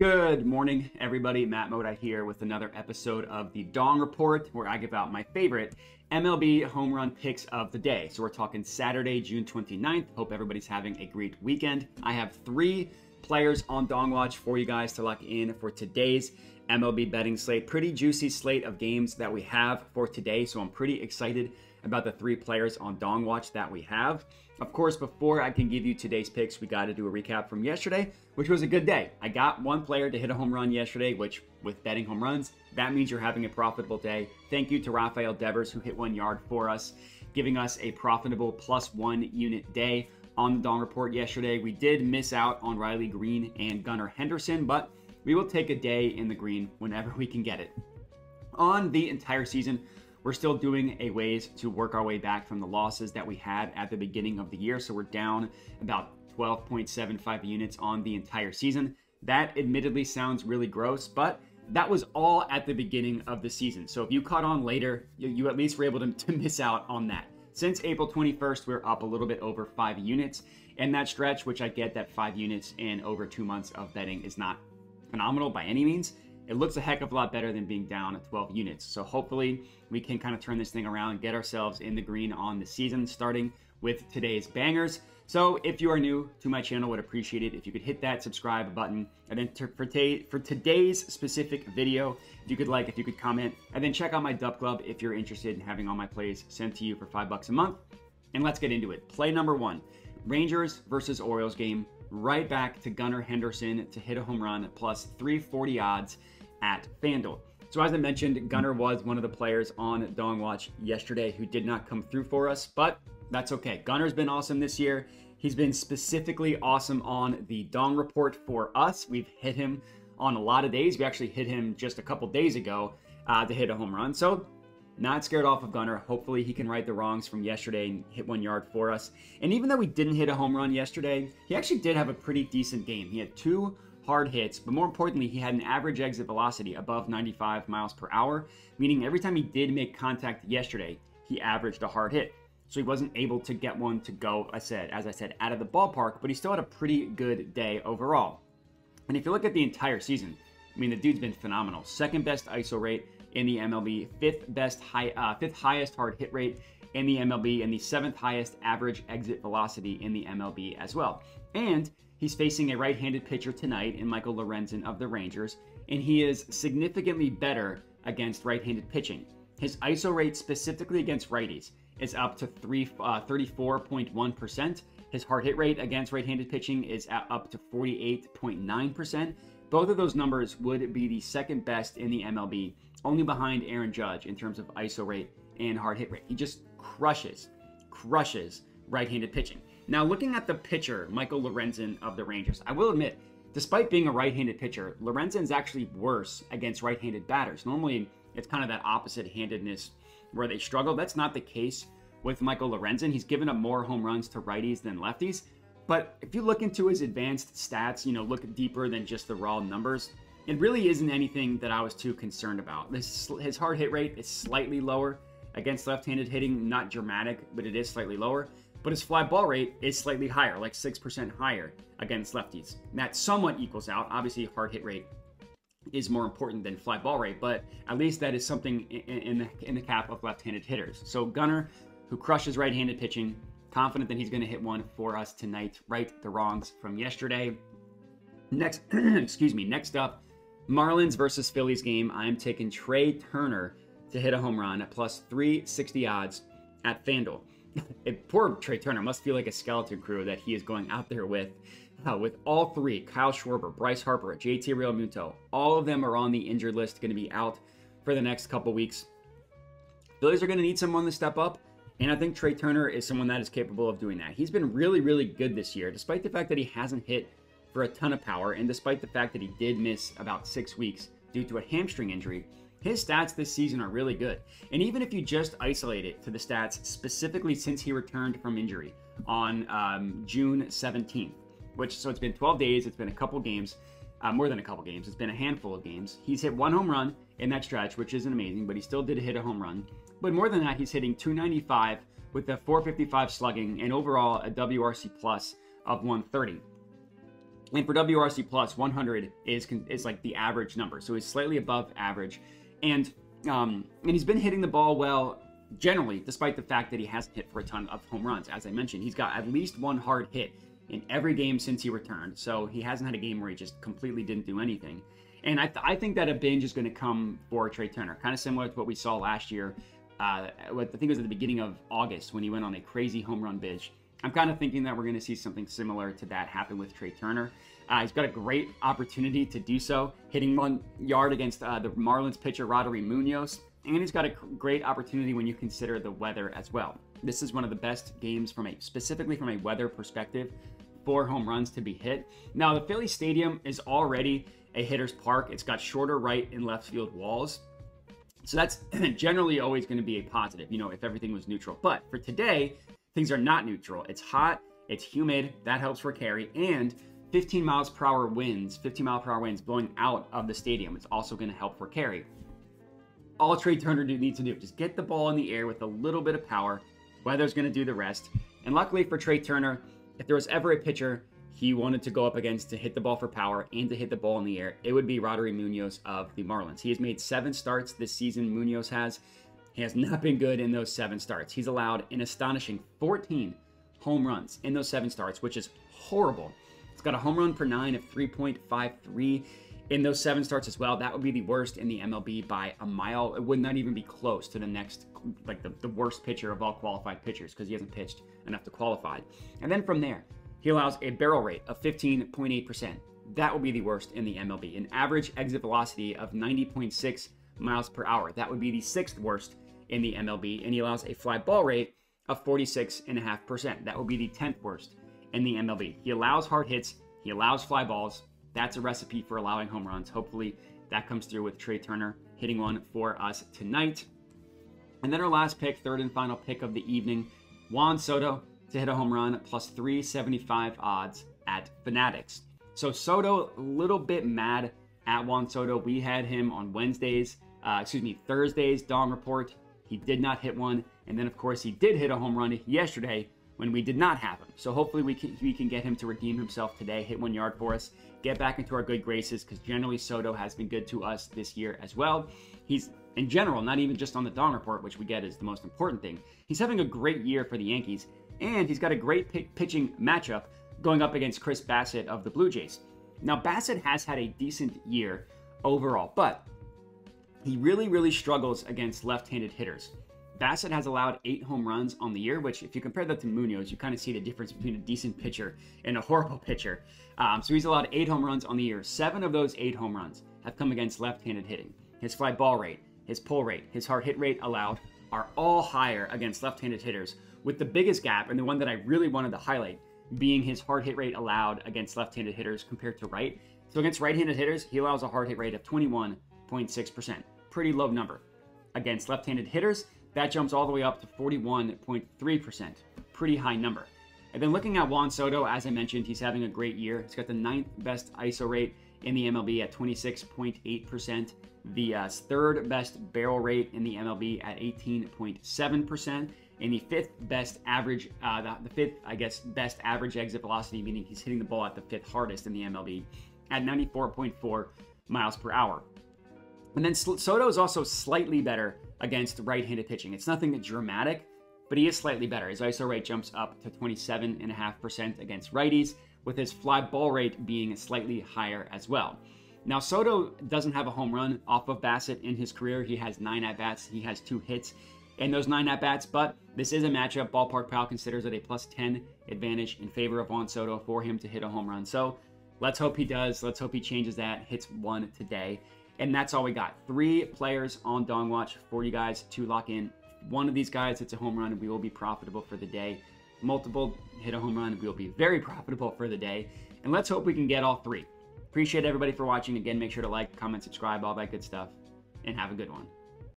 Good morning, everybody. Matt Moda here with another episode of the Dong Report, where I give out my favorite MLB home run picks of the day. So we're talking Saturday, June 29th. Hope everybody's having a great weekend. I have 3 players on Dong Watch for you guys to lock in for today's MLB betting slate. Pretty juicy slate of games that we have for today, so I'm pretty excited about the 3 players on Dong Watch that we have. Of course, before I can give you today's picks, we got to do a recap from yesterday, which was a good day. I got 1 player to hit a home run yesterday, which with betting home runs, that means you're having a profitable day. Thank you to Rafael Devers, who hit 1 yard for us, giving us a profitable +1 unit day on the Dong Report yesterday. We did miss out on Riley Green and Gunnar Henderson, but we will take a day in the green whenever we can get it. On the entire season, we're still doing a ways to work our way back from the losses that we had at the beginning of the year. So we're down about 12.75 units on the entire season. That admittedly sounds really gross, but that was all at the beginning of the season. So if you caught on later, you at least were able to miss out on that. Since April 21st, we're up a little bit over 5 units. And that stretch, which I get that 5 units in over 2 months of betting is not phenomenal by any means. It looks a heck of a lot better than being down 12 units. So hopefully we can kind of turn this thing around and get ourselves in the green on the season, starting with today's bangers. So if you are new to my channel, would appreciate it if you could hit that subscribe button. And then for today's specific video, if you could like, if you could comment, and then check out my Dub Club if you're interested in having all my plays sent to you for $5 a month. And let's get into it. Play number 1, Rangers versus Orioles game. Right back to Gunnar Henderson to hit a home run, +340 odds at FanDuel. So as I mentioned, Gunnar was one of the players on Dong Watch yesterday who did not come through for us, but that's okay. Gunnar's been awesome this year. He's been specifically awesome on the Dong Report for us. We've hit him on a lot of days. We actually hit him just a couple days ago to hit a home run. So not scared off of Gunnar. Hopefully he can right the wrongs from yesterday and hit 1 yard for us. And even though we didn't hit a home run yesterday, he actually did have a pretty decent game. He had 2 hard hits, but more importantly, he had an average exit velocity above 95 miles per hour, meaning every time he did make contact yesterday, he averaged a hard hit. So he wasn't able to get one to go, as I said, out of the ballpark, but he still had a pretty good day overall. And if you look at the entire season, I mean, the dude's been phenomenal. 2nd best ISO rate in the MLB, 5th highest hard hit rate in the MLB, and the 7th highest average exit velocity in the MLB as well. And he's facing a right-handed pitcher tonight in Michael Lorenzen of the Rangers, and he is significantly better against right-handed pitching. His ISO rate specifically against righties is up to 34.1%. His hard hit rate against right-handed pitching is up to 48.9%. Both of those numbers would be the 2nd best in the MLB, only behind Aaron Judge in terms of ISO rate and hard hit rate. He just crushes right-handed pitching. Now, looking at the pitcher, Michael Lorenzen of the Rangers, I will admit, despite being a right-handed pitcher, Lorenzen's actually worse against right-handed batters. Normally, it's kind of that opposite-handedness where they struggle. That's not the case with Michael Lorenzen. He's given up more home runs to righties than lefties. But if you look into his advanced stats, look deeper than just the raw numbers, it really isn't anything that I was too concerned about. His hard hit rate is slightly lower against left-handed hitting, not dramatic, but it is slightly lower. But his fly ball rate is slightly higher, like 6% higher against lefties. And that somewhat equals out. Obviously, hard hit rate is more important than fly ball rate, but at least that is something in the cap of left-handed hitters. So Gunnar, who crushes right-handed pitching, confident that he's going to hit one for us tonight, right the wrongs from yesterday. Next, next up, Marlins versus Phillies game. I'm taking Trey Turner to hit a home run at +360 odds at FanDuel. Poor Trey Turner must feel like a skeleton crew that he is going out there with all 3, Kyle Schwarber, Bryce Harper, JT Realmuto. All of them are on the injured list, going to be out for the next couple weeks. Phillies are going to need someone to step up, and I think Trey Turner is someone that is capable of doing that. He's been really, really good this year, despite the fact that he hasn't hit for a ton of power, and despite the fact that he did miss about 6 weeks due to a hamstring injury. His stats this season are really good. And even if you just isolate it to the stats specifically since he returned from injury on June 17th, so it's been 12 days, it's been a couple games, more than a couple games, it's been a handful of games. He's hit 1 home run in that stretch, which isn't amazing, but he still did hit a home run. But more than that, he's hitting .295 with a .455 slugging and overall a WRC plus of 130. And for WRC plus, 100 is like the average number. So he's slightly above average. And he's been hitting the ball well generally, despite the fact that he hasn't hit for a ton of home runs. As I mentioned, he's got at least one hard hit in every game since he returned. So he hasn't had a game where he just completely didn't do anything. And I think that a binge is going to come for Trey Turner, kind of similar to what we saw last year. I think it was at the beginning of August when he went on a crazy home run binge. I'm kind of thinking that we're going to see something similar to that happen with Trey Turner. He's got a great opportunity to do so, hitting 1 yard against the Marlins pitcher Roddery Munoz. And he's got a great opportunity when you consider the weather as well. This is one of the best games specifically from a weather perspective for home runs to be hit. Now, the Philly Stadium is already a hitter's park. It's got shorter right and left field walls. So that's generally always going to be a positive, if everything was neutral. But for today, things are not neutral. It's hot, it's humid, that helps for carry, and 15 mile per hour winds blowing out of the stadium. It's also going to help for carry. All Trey Turner needs to do, just get the ball in the air with a little bit of power. Weather's going to do the rest. And luckily for Trey Turner, if there was ever a pitcher he wanted to go up against to hit the ball for power and to hit the ball in the air, it would be Roddery Munoz of the Marlins. He has made 7 starts this season, Munoz has. He has not been good in those 7 starts. He's allowed an astonishing 14 home runs in those 7 starts, which is horrible. He's got a home run per 9 of 3.53 in those 7 starts as well. That would be the worst in the MLB by a mile. It would not even be close to the next, like the worst pitcher of all qualified pitchers, because he hasn't pitched enough to qualify. And then from there, he allows a barrel rate of 15.8%. That would be the worst in the MLB. An average exit velocity of 90.6 miles per hour. That would be the 6th worst in the MLB. And he allows a fly ball rate of 46.5%. That would be the 10th worst in the MLB. He allows hard hits. He allows fly balls. That's a recipe for allowing home runs. Hopefully that comes through with Trey Turner hitting one for us tonight. And then our last pick, third and final pick of the evening, Juan Soto to hit a home run, plus 375 odds at Fanatics. So Soto, a little bit mad at Juan Soto. We had him on Thursday's Dong Report. He did not hit one. And then, of course, he did hit a home run yesterday when we did not have him. So hopefully we can get him to redeem himself today, hit 1 yard for us, get back into our good graces, because generally Soto has been good to us this year as well. He's, in general, not even just on the Dong Report, which we get is the most important thing. He's having a great year for the Yankees, and he's got a great pitching matchup going up against Chris Bassett of the Blue Jays. Now, Bassett has had a decent year overall, but he really struggles against left-handed hitters. Bassett has allowed 8 home runs on the year, which if you compare that to Munoz, you kind of see the difference between a decent pitcher and a horrible pitcher. So he's allowed 8 home runs on the year. 7 of those 8 home runs have come against left-handed hitting. His fly ball rate, his pull rate, his hard hit rate allowed are all higher against left-handed hitters, with the biggest gap, and the one that I really wanted to highlight, being his hard hit rate allowed against left-handed hitters compared to right. So against right-handed hitters, he allows a hard hit rate of 21.6%. Pretty low number. Against left-handed hitters, that jumps all the way up to 41.3%. Pretty high number. And then looking at Juan Soto, as I mentioned, he's having a great year. He's got the 9th best ISO rate in the MLB at 26.8%. The 3rd best barrel rate in the MLB at 18.7%. And the 5th best average, best average exit velocity, meaning he's hitting the ball at the 5th hardest in the MLB, at 94.4 miles per hour. And then Soto is also slightly better against right-handed pitching. It's nothing dramatic, but he is slightly better. His ISO rate jumps up to 27.5% against righties, with his fly ball rate being slightly higher as well. Now, Soto doesn't have a home run off of Bassett in his career. He has 9 at-bats. He has 2 hits in those 9 at-bats, but this is a matchup. Ballpark Pal considers it a plus 10 advantage in favor of Juan Soto for him to hit a home run. So let's hope he does. Let's hope he changes that, hits one today. And that's all we got. 3 players on Dong Watch for you guys to lock in. One of these guys hits a home run and we will be profitable for the day. Multiple hit a home run and we will be very profitable for the day. And let's hope we can get all 3. Appreciate everybody for watching. Again, make sure to like, comment, subscribe, all that good stuff. And have a good one.